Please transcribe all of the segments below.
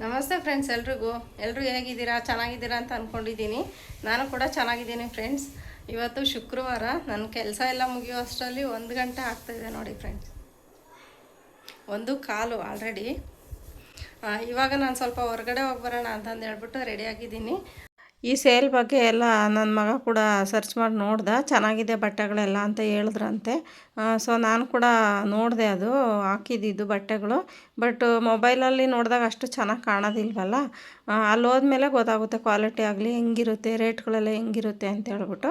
ನಮಸ್ತೆ ಫ್ರೆಂಡ್ಸ್, ಎಲ್ಲರೂ ಹೇಗಿದ್ದೀರಾ? ಚೆನ್ನಾಗಿದ್ದೀರಾ ಅಂತ ಅಂದ್ಕೊಂಡಿದ್ದೀನಿ. ನಾನು ಕೂಡ ಚೆನ್ನಾಗಿದ್ದೀನಿ ಫ್ರೆಂಡ್ಸ್. ಇವತ್ತು ಶುಕ್ರವಾರ, ನನ್ನ ಕೆಲಸ ಎಲ್ಲ ಮುಗಿಯೋ ಅಷ್ಟರಲ್ಲಿ 1 ಗಂಟೆ ಆಗ್ತಾಯಿದೆ ನೋಡಿ ಫ್ರೆಂಡ್ಸ್. 1:15 ಆಲ್ರೆಡಿ. ಇವಾಗ ನಾನು ಸ್ವಲ್ಪ ಹೊರಗಡೆ ಹೋಗಿ ಬರೋಣ ಅಂತಂದು ಹೇಳ್ಬಿಟ್ಟು ರೆಡಿಯಾಗಿದ್ದೀನಿ. ಈ ಸೇಲ್ ಬಗ್ಗೆ ಎಲ್ಲ ನನ್ನ ಮಗ ಕೂಡ ಸರ್ಚ್ ಮಾಡಿ ನೋಡ್ದೆ, ಚೆನ್ನಾಗಿದೆ ಬಟ್ಟೆಗಳೆಲ್ಲ ಅಂತ ಹೇಳಿದ್ರಂತೆ. ಸೊ ನಾನು ಕೂಡ ನೋಡಿದೆ, ಅದು ಹಾಕಿದ್ದಿದ್ದು ಬಟ್ಟೆಗಳು. ಬಟ್ ಮೊಬೈಲಲ್ಲಿ ನೋಡಿದಾಗ ಅಷ್ಟು ಚೆನ್ನಾಗಿ ಕಾಣೋದಿಲ್ವಲ್ಲ. ಅಲ್ಲಿ ಹೋದ್ಮೇಲೆ ಗೊತ್ತಾಗುತ್ತೆ ಕ್ವಾಲಿಟಿ ಆಗಲಿ ಹೆಂಗಿರುತ್ತೆ, ರೇಟ್ಗಳೆಲ್ಲ ಹೆಂಗಿರುತ್ತೆ ಅಂತ ಹೇಳ್ಬಿಟ್ಟು.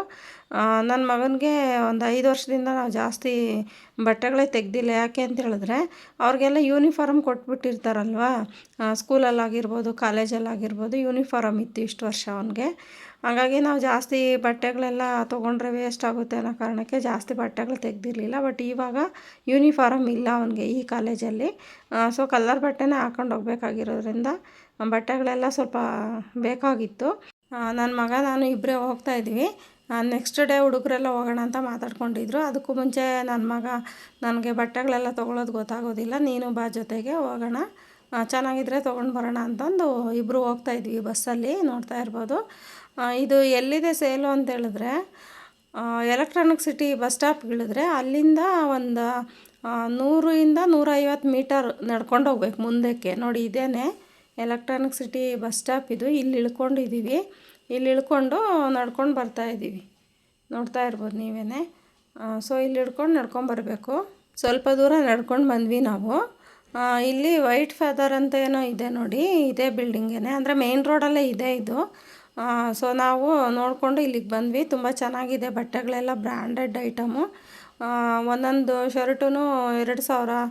ನನ್ನ ಮಗನಿಗೆ ಒಂದು 5 ವರ್ಷದಿಂದ ನಾವು ಜಾಸ್ತಿ ಬಟ್ಟೆಗಳೇ ತೆಗ್ದಿಲ್ಲ. ಯಾಕೆ ಅಂತ ಹೇಳಿದ್ರೆ ಅವ್ರಿಗೆಲ್ಲ ಯೂನಿಫಾರ್ಮ್ ಕೊಟ್ಬಿಟ್ಟಿರ್ತಾರಲ್ವ, ಸ್ಕೂಲಲ್ಲಾಗಿರ್ಬೋದು ಕಾಲೇಜಲ್ಲಾಗಿರ್ಬೋದು ಯೂನಿಫಾರಮ್ ಇತ್ತು ಇಷ್ಟು ವರ್ಷ ಅವನಿಗೆ. ಹಾಗಾಗಿ ನಾವು ಜಾಸ್ತಿ ಬಟ್ಟೆಗಳೆಲ್ಲ ತೊಗೊಂಡ್ರೆ ವೇಸ್ಟ್ ಆಗುತ್ತೆ ಅನ್ನೋ ಕಾರಣಕ್ಕೆ ಜಾಸ್ತಿ ಬಟ್ಟೆಗಳು ತೆಗ್ದಿರಲಿಲ್ಲ. ಬಟ್ ಇವಾಗ ಯೂನಿಫಾರಮ್ ಇಲ್ಲ ಅವನಿಗೆ ಈ ಕಾಲೇಜಲ್ಲಿ. ಸೊ ಕಲರ್ ಬಟ್ಟೆನೇ ಹಾಕೊಂಡು ಹೋಗ್ಬೇಕಾಗಿರೋದ್ರಿಂದ ಬಟ್ಟೆಗಳೆಲ್ಲ ಸ್ವಲ್ಪ ಬೇಕಾಗಿತ್ತು. ನನ್ನ ಮಗ ನಾನು ಇಬ್ಬರೇ ಹೋಗ್ತಾಯಿದ್ವಿ. ನೆಕ್ಸ್ಟ್ ಡೇ ಹುಡುಗರೆಲ್ಲ ಹೋಗೋಣ ಅಂತ ಮಾತಾಡ್ಕೊಂಡಿದ್ರು. ಅದಕ್ಕೂ ಮುಂಚೆ ನನ್ನ ಮಗ ನನಗೆ ಬಟ್ಟೆಗಳೆಲ್ಲ ತೊಗೊಳೋದು ಗೊತ್ತಾಗೋದಿಲ್ಲ, ನೀನು ಬಾ ಜೊತೆಗೆ ಹೋಗೋಣ, ಚೆನ್ನಾಗಿದ್ರೆ ತೊಗೊಂಡು ಬರೋಣ ಅಂತಂದು ಇಬ್ಬರು ಹೋಗ್ತಾಯಿದ್ವಿ ಬಸ್ಸಲ್ಲಿ. ನೋಡ್ತಾ ಇರ್ಬೋದು. ಇದು ಎಲ್ಲಿದೆ ಸೇಲು ಅಂತ ಹೇಳಿದ್ರೆ, ಎಲೆಕ್ಟ್ರಾನಿಕ್ ಸಿಟಿ ಬಸ್ ಸ್ಟಾಪ್ಗಿಳಿದ್ರೆ ಅಲ್ಲಿಂದ ಒಂದು 100-150 ಮೀಟರ್ ನಡ್ಕೊಂಡು ಹೋಗ್ಬೇಕು ಮುಂದಕ್ಕೆ. ನೋಡಿ ಇದೇನೆ ಎಲೆಕ್ಟ್ರಾನಿಕ್ ಸಿಟಿ ಬಸ್ ಸ್ಟಾಪ್ ಇದು. ಇಲ್ಲಿ ಇಳ್ಕೊಂಡಿದ್ದೀವಿ. ಇಲ್ಲಿ ಇಳ್ಕೊಂಡು ನಡ್ಕೊಂಡು ಬರ್ತಾಯಿದ್ದೀವಿ, ನೋಡ್ತಾ ಇರ್ಬೋದು ನೀವೇ. ಸೊ ಇಲ್ಲಿ ನಡ್ಕೊಂಬರಬೇಕು. ಸ್ವಲ್ಪ ದೂರ ನಡ್ಕೊಂಡು ಬಂದ್ವಿ ನಾವು. ಇಲ್ಲಿ ವೈಟ್ ಫೆದರ್ ಅಂತ ಏನೋ ಇದೆ ನೋಡಿ, ಇದೇ ಬಿಲ್ಡಿಂಗೇನೆ, ಅಂದರೆ ಮೇನ್ ರೋಡಲ್ಲೇ ಇದೆ ಇದು. ಸೊ ನಾವು ನೋಡಿಕೊಂಡು ಇಲ್ಲಿಗೆ ಬಂದ್ವಿ. ತುಂಬ ಚೆನ್ನಾಗಿದೆ ಬಟ್ಟೆಗಳೆಲ್ಲ, ಬ್ರ್ಯಾಂಡೆಡ್ ಐಟಮು. ಒಂದೊಂದು ಶರ್ಟೂ 2,000,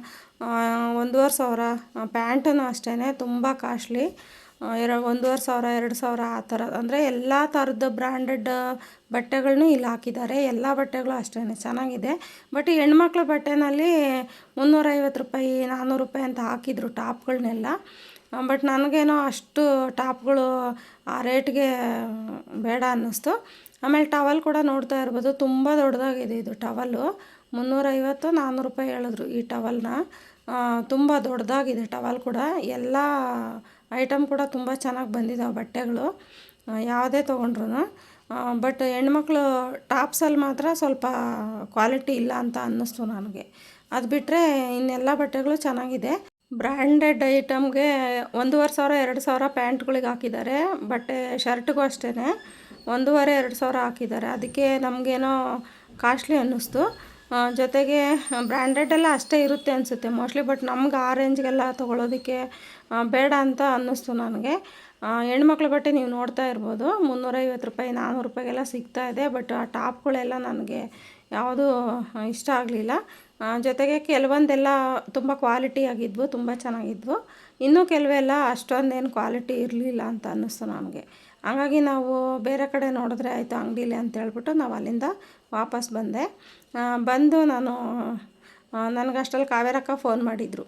1,500. ಪ್ಯಾಂಟೂ ಅಷ್ಟೇ ತುಂಬ ಕಾಸ್ಟ್ಲಿ, 1,500, 2,000 ಆ ಥರ. ಅಂದರೆ ಎಲ್ಲ ಥರದ ಬ್ರ್ಯಾಂಡೆಡ್ ಬಟ್ಟೆಗಳನ್ನೂ ಇಲ್ಲಿ ಹಾಕಿದ್ದಾರೆ. ಎಲ್ಲ ಬಟ್ಟೆಗಳು ಅಷ್ಟೇ ಚೆನ್ನಾಗಿದೆ. ಬಟ್ ಹೆಣ್ಮಕ್ಳ ಬಟ್ಟೆನಲ್ಲಿ 350 ರೂಪಾಯಿ, 400 ರೂಪಾಯಿ ಅಂತ ಹಾಕಿದ್ರು ಟಾಪ್ಗಳನ್ನೆಲ್ಲ. ಬಟ್ ನನಗೇನೋ ಅಷ್ಟು ಟಾಪ್ಗಳು ಆ ರೇಟ್ಗೆ ಬೇಡ ಅನ್ನಿಸ್ತು. ಆಮೇಲೆ ಟವಲ್ ಕೂಡ ನೋಡ್ತಾ ಇರ್ಬೋದು, ತುಂಬ ದೊಡ್ಡದಾಗಿದೆ ಇದು ಟವಲ್ಲು. 350, 400 ರೂಪಾಯಿ ಹೇಳಿದ್ರು ಈ ಟವಲ್ನ. ತುಂಬ ದೊಡ್ಡದಾಗಿದೆ ಟವಲ್ ಕೂಡ. ಎಲ್ಲ ಐಟಮ್ ಕೂಡ ತುಂಬ ಚೆನ್ನಾಗಿ ಬಂದಿದ್ದಾವೆ ಬಟ್ಟೆಗಳು, ಯಾವುದೇ ತೊಗೊಂಡ್ರು. ಬಟ್ ಹೆಣ್ಮಕ್ಳು ಟಾಪ್ಸಲ್ಲಿ ಮಾತ್ರ ಸ್ವಲ್ಪ ಕ್ವಾಲಿಟಿ ಇಲ್ಲ ಅಂತ ಅನ್ನಿಸ್ತು ನನಗೆ. ಅದು ಬಿಟ್ಟರೆ ಇನ್ನೆಲ್ಲ ಬಟ್ಟೆಗಳು ಚೆನ್ನಾಗಿದೆ. ಬ್ರ್ಯಾಂಡೆಡ್ ಐಟಮ್ಗೆ 1,500, 2,000 ಪ್ಯಾಂಟ್ಗಳಿಗೆ ಹಾಕಿದ್ದಾರೆ. ಬಟ್ಟೆ ಶರ್ಟ್ಗೂ ಅಷ್ಟೇ 1,500-2,000 ಹಾಕಿದ್ದಾರೆ. ಅದಕ್ಕೆ ನಮಗೇನೋ ಕಾಸ್ಟ್ಲಿ ಅನ್ನಿಸ್ತು. ಜೊತೆಗೆ ಬ್ರ್ಯಾಂಡೆಡ್ಡೆಲ್ಲ ಅಷ್ಟೇ ಇರುತ್ತೆ ಅನಿಸುತ್ತೆ ಮೋಸ್ಟ್ಲಿ. ಬಟ್ ನಮ್ಗೆ ಆ ರೇಂಜ್ಗೆಲ್ಲ ತೊಗೊಳೋದಕ್ಕೆ ಬೇಡ ಅಂತ ಅನ್ನಿಸ್ತು ನನಗೆ. ಹೆಣ್ಮಕ್ಳ ಬಟ್ಟೆ ನೀವು ನೋಡ್ತಾ ಇರ್ಬೋದು, 350 ರೂಪಾಯಿ, 400 ರೂಪಾಯಿಗೆಲ್ಲ ಸಿಗ್ತಾಯಿದೆ. ಬಟ್ ಆ ಟಾಪ್ಗಳೆಲ್ಲ ನನಗೆ ಯಾವುದೂ ಇಷ್ಟ ಆಗಲಿಲ್ಲ. ಜೊತೆಗೆ ಕೆಲವೊಂದೆಲ್ಲ ತುಂಬ ಕ್ವಾಲಿಟಿ ಆಗಿದ್ವು, ತುಂಬ ಚೆನ್ನಾಗಿದ್ವು. ಇನ್ನೂ ಕೆಲವೆಲ್ಲ ಅಷ್ಟೊಂದೇನು ಕ್ವಾಲಿಟಿ ಇರಲಿಲ್ಲ ಅಂತ ಅನ್ನಿಸ್ತು ನನಗೆ. ಹಾಗಾಗಿ ನಾವು ಬೇರೆ ಕಡೆ ನೋಡಿದ್ರೆ ಆಯಿತು ಅಂಗಡೀಲಿ ಅಂತ ಹೇಳ್ಬಿಟ್ಟು ನಾವು ಅಲ್ಲಿಂದ ವಾಪಸ್ ಬಂದೆ. ಬಂದು ನನಗೆ ಅಷ್ಟರಲ್ಲಿ ಕಾವೇರಕ್ಕ ಫೋನ್ ಮಾಡಿದರು,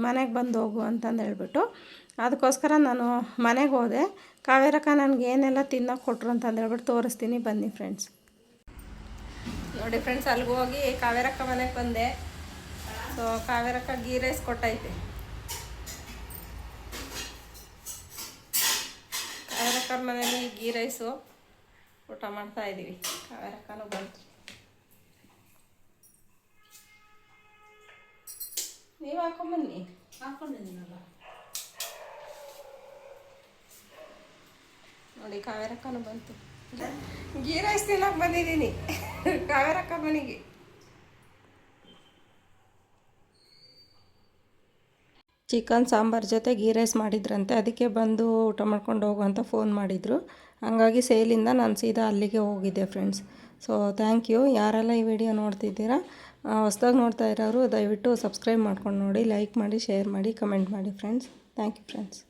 ಮನೆಗೆ ಬಂದು ಹೋಗು ಅಂತಂದು ಹೇಳ್ಬಿಟ್ಟು. ಅದಕ್ಕೋಸ್ಕರ ನಾನು ಮನೆಗೆ ಹೋದೆ. ಕಾವೇರಕ್ಕ ನನಗೆ ಏನೆಲ್ಲ ತಿನ್ನೋಕೆ ಕೊಟ್ಟರು ಅಂತಂದು ಹೇಳ್ಬಿಟ್ಟು ತೋರಿಸ್ತೀನಿ ಬನ್ನಿ ಫ್ರೆಂಡ್ಸ್. ನೋಡಿ ಫ್ರೆಂಡ್ಸ್, ಅಲ್ಲಿಗೆ ಹೋಗಿ ಕಾವೇರಕ್ಕ ಮನೆಗೆ ಬಂದೆ. ಸೊ ಕಾವೇರಕ್ಕ ಗೀ ರೈಸ್ ಕೊಟ್ಟೈತೆ. ಕಾವೇರಕ್ಕನ ಮನೇಲಿ ಗೀ ರೈಸು ಊಟ ಮಾಡ್ತಾಯಿದ್ದೀವಿ. ಕಾವೇರಕ್ಕನೂ ಬಂತು. ನೀವು ಹಾಕೊಂಬನ್ನಿ. ಹಾಕ್ಕೊಂಡಿದ್ದೀನಲ್ಲ ನೋಡಿ, ಕಾವೇರಕ್ಕನೂ ಬಂತು. ಗೀ ರೈಸ್ ತಿನ್ನೋಕೆ ಬಂದಿದ್ದೀನಿ ಕಾವೇರಕ್ಕ ಮನೆಗೆ. ಚಿಕನ್ ಸಾಂಬಾರು ಜೊತೆ ಗೀ ರೈಸ್ ಮಾಡಿದ್ರಂತೆ, ಅದಕ್ಕೆ ಬಂದು ಊಟ ಮಾಡ್ಕೊಂಡು ಹೋಗು ಅಂತ ಫೋನ್ ಮಾಡಿದರು. ಹಾಗಾಗಿ ಸೇಲಿಂದ ನಾನು ಸೀದಾ ಅಲ್ಲಿಗೆ ಹೋಗಿದ್ದೆ ಫ್ರೆಂಡ್ಸ್. So thank you. ಯಾರೆಲ್ಲ ಈ ವಿಡಿಯೋ ನೋಡ್ತಿದ್ದೀರಾ, ಹೊಸ್ದಾಗಿ ನೋಡ್ತಾ ಇರೋರು ದಯವಿಟ್ಟು ಸಬ್ಸ್ಕ್ರೈಬ್ ಮಾಡ್ಕೊಂಡು ನೋಡಿ, ಲೈಕ್ ಮಾಡಿ, ಶೇರ್ ಮಾಡಿ, ಕಮೆಂಟ್ ಮಾಡಿ ಫ್ರೆಂಡ್ಸ್. Thank you friends.